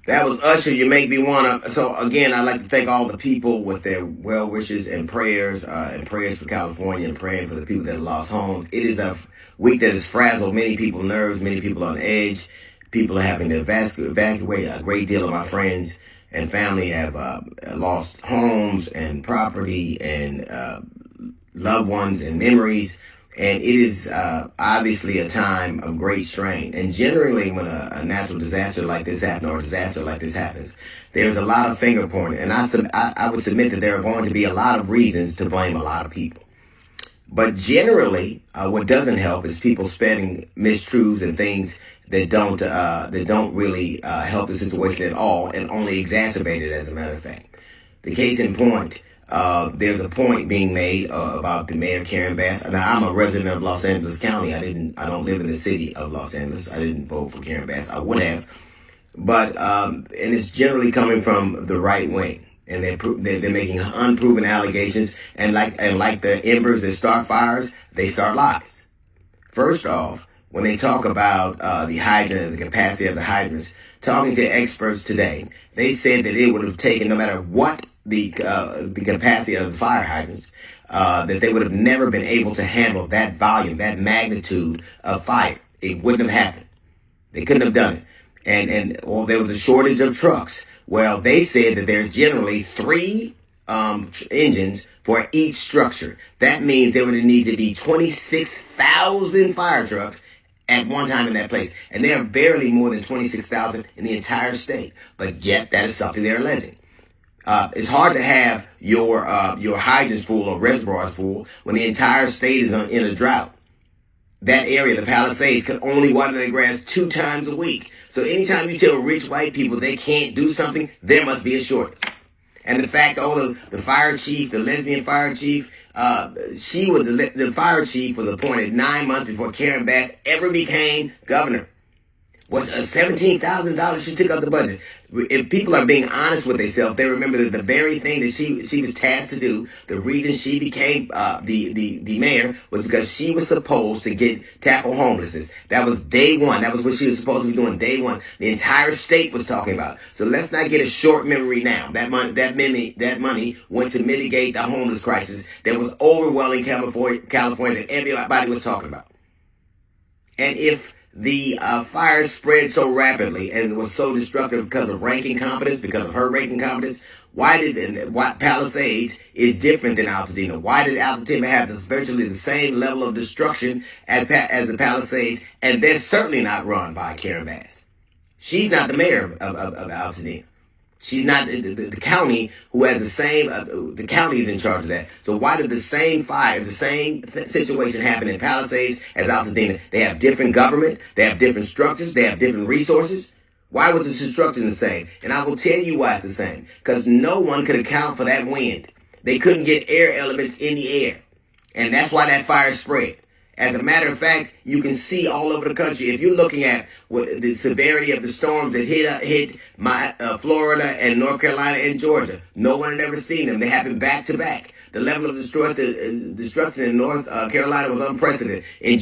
That was Usher. You make me wanna. So again, I'd like to thank all the people with their well wishes and prayers for California and praying for the people that lost homes. It is a week that has frazzled many people's nerves, many people on edge. People are having to evacuate. A great deal of my friends and family have lost homes and property and loved ones and memories. And it is obviously a time of great strain. And generally, when a natural disaster like this happens, or a disaster like this happens, there's a lot of finger pointing. And I would submit that there are going to be a lot of reasons to blame a lot of people. But generally, what doesn't help is people spreading mistruths and things that don't really help the situation at all, and only exacerbate it. As a matter of fact, the case in point. There's a point being made about the mayor Karen Bass. Now, I'm a resident of Los Angeles County. I don't live in the city of Los Angeles. I didn't vote for Karen Bass. I would have, but and it's generally coming from the right wing, and they're making unproven allegations, and like the embers that start fires, they start lies. First off, when they talk about the hydrant and the capacity of the hydrants, talking to experts today, they said that it would have taken, no matter what the capacity of the fire hydrants, that they would have never been able to handle that volume, that magnitude of fire. It wouldn't have happened. They couldn't have done it. Or there was a shortage of trucks. Well, they said that there's generally 3 engines for each structure. That means there would need to be 26,000 fire trucks at one time in that place. And there are barely more than 26,000 in the entire state. But yet, that is something they're alleging. It's hard to have your hydrants full or reservoirs full when the entire state is in a drought. That area, the Palisades, can only water their grass 2 times a week. So anytime you tell rich white people they can't do something, there must be a shortage. And the fact, the fire chief, the lesbian fire chief, the fire chief was appointed 9 months before Karen Bass ever became governor. Was $17,000 she took out the budget. If people are being honest with themselves, they remember that the very thing that she was tasked to do, the reason she became the mayor, was because she was supposed to tackle homelessness. That was day one. That was what she was supposed to be doing day one. The entire state was talking about. So let's not get a short memory now. That money went to mitigate the homeless crisis that was overwhelming California that everybody was talking about. And if the fire spread so rapidly and was so destructive because of ranking competence, because of her ranking competence, why Palisades is different than Altadena? Why did Altadena have virtually the same level of destruction as the Palisades? And they're certainly not run by Karen Bass. She's not the mayor of Altadena. She's not the county who has the same, the county is in charge of that. So why did the same fire, the same situation happen in Palisades as Altadena? They have different government, they have different structures, they have different resources. Why was the destruction the same? And I will tell you why it's the same. Because no one could account for that wind. They couldn't get air elements in the air. And that's why that fire spread. As a matter of fact, you can see all over the country, if you're looking at what the severity of the storms that hit Florida and North Carolina and Georgia, no one had ever seen them. They happened back to back. The level of destruction in North Carolina was unprecedented. In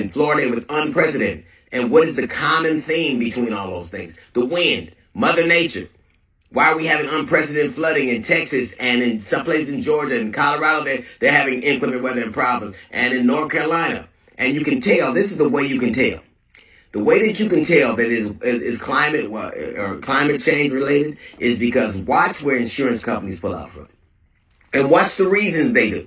Florida, it was unprecedented. And what is the common theme between all those things? The wind, Mother Nature. Why are we having unprecedented flooding in Texas and in some places in Georgia and Colorado? They're having inclement weather and problems. And in North Carolina. And you can tell, this is the way you can tell. The way that you can tell that is climate or climate change related is because watch where insurance companies pull out from. And watch the reasons they do.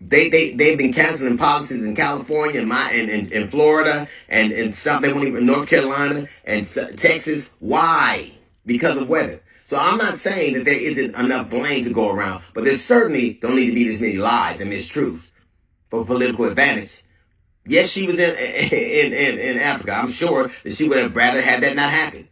They've been canceling policies in California and in Florida and in North Carolina and Texas. Why? Because of weather. So I'm not saying that there isn't enough blame to go around, but there certainly don't need to be this many lies and mistruths for political advantage. Yes, she was in Africa. I'm sure that she would have rather had that not happen.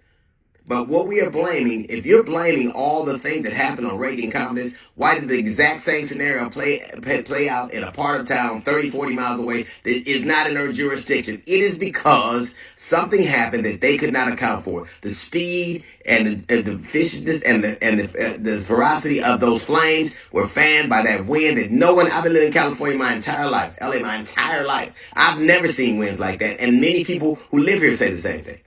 But what we are blaming, if you're blaming all the things that happened on ranking competence, why did the exact same scenario play out in a part of town 30, 40 miles away that is not in her jurisdiction? It is because something happened that they could not account for. The speed and the viciousness and the ferocity of those flames were fanned by that wind that no one, I've been living in California my entire life, LA my entire life. I've never seen winds like that. And many people who live here say the same thing.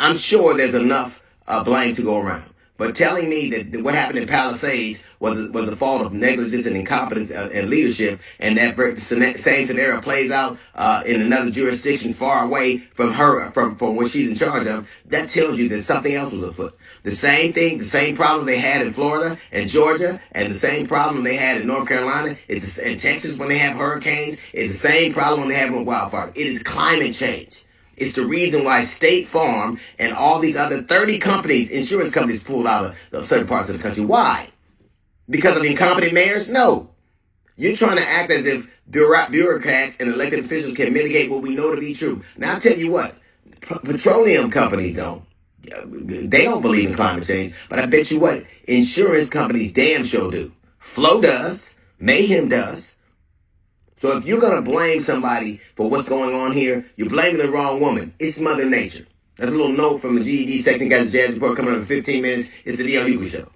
I'm sure there's enough blame to go around. But telling me that what happened in Palisades was the fault of negligence and incompetence and leadership, and that same scenario plays out in another jurisdiction far away from her, from what she's in charge of, that tells you that something else was afoot. The same thing, the same problem they had in Florida and Georgia, and the same problem they had in North Carolina, it's in Texas when they have hurricanes, it's the same problem when they have wildfires. It is climate change. It's the reason why State Farm and all these other 30 companies, insurance companies, pulled out of certain parts of the country. Why? Because of incompetent mayors? No. You're trying to act as if bureaucrats and elected officials can mitigate what we know to be true. Now, I'll tell you what. Petroleum companies don't. They don't believe in climate change. But I bet you what. Insurance companies damn sure do. Flo does. Mayhem does. So if you're going to blame somebody for what's going on here, you're blaming the wrong woman. It's Mother Nature. That's a little note from the GED section. Guys, the Jazz Report coming up in 15 minutes. It's the D.L. Hughley Show.